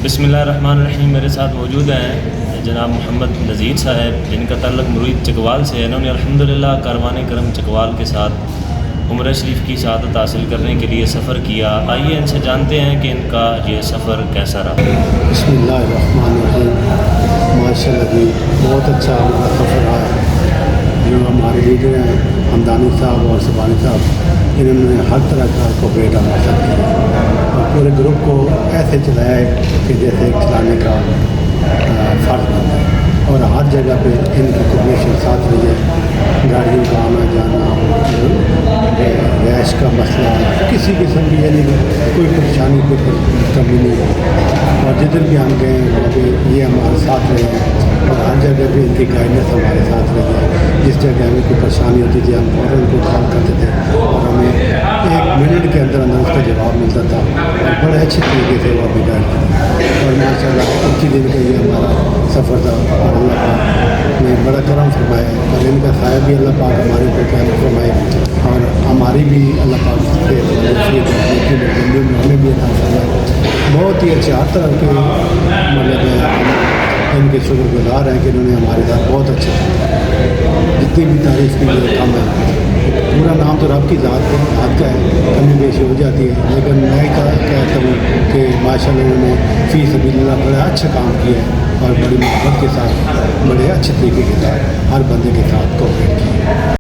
بسم اللہ الرحمن الرحیم۔ میرے ساتھ موجود ہیں جناب محمد نذیر صاحب، جن کا تعلق مرید چکوال سے ہے۔ انہوں نے الحمدللہ کاروان کرم چکوال کے ساتھ عمرہ شریف کی سعادت حاصل کرنے کے لیے سفر کیا۔ آئیے ان سے جانتے ہیں کہ ان کا یہ سفر کیسا رہا۔ بسم اللہ الرحمن الرحیم۔ ماشاء اللہ جی، بہت اچھا ہمارا سفر رہا ہے۔ جو ہمارے لیڈر ہیں ہمدانی صاحب اور سبحانی صاحب، انہوں نے ہر طرح کا کوپریٹ ہمارے ساتھ کیا اور پورے گروپ کو ایسے چلایا ہے کہ جیسے چلانے کا فرض بنتا ہے، اور ہر جگہ پہ ان کی کوپریشن ساتھ رہی ہے۔ گاڑیوں کا آنا جانا، رہائش کا مسئلہ، کسی قسم کی یعنی کوئی پریشانی کوئی کمی نہیں ہے، اور جدھر بھی ہم گئے وہاں پہ یہ ہمارے ساتھ رہے ہیں، اور ہر جگہ پہ ان کی گائیڈنس ہمارے ساتھ رہی ہے۔ جس جگہ ہمیں کوئی پریشانی ہوتی تھی ہم فوراً ان کو کال کرتے تھے اور ہمیں 1 منٹ کے اندر اندر اس کا جواب ملتا تھا، اور بڑے اچھے طریقے سے وہ ہمیں گائڈ کرتے، اور ماشاء اللہ 25 دن کا یہ ہمارا سفر تھا، اور اللہ پاک نے بڑا کرم فرمایا ہے، اور ان کا سایہ بھی اللہ پاک ہمارے اوپر قائم فرمائے، اور ہماری بھی اللہ پاک سے ہمیں بھی عطا فرمائے۔ بہت ہی اچھے ہر طرح کے مطلب ان کے شکر گزار ہیں کہ انہوں نے ہمارے ساتھ بہت اچھے جتنی بھی تعریف کی ہے کم ہے۔ پورا نام تو رب کی ذات کا ہے، کمی بیشی ہو جاتی ہے، لیکن میں کہتا ہوں کہ ماشاء اللہ انہوں نے فی سبیل اللہ بڑا اچھا کام کیا ہے، اور بڑی محبت کے ساتھ بڑے اچھے طریقے کے ساتھ ہر بندے کے ساتھ کوپریٹ کیا ہے۔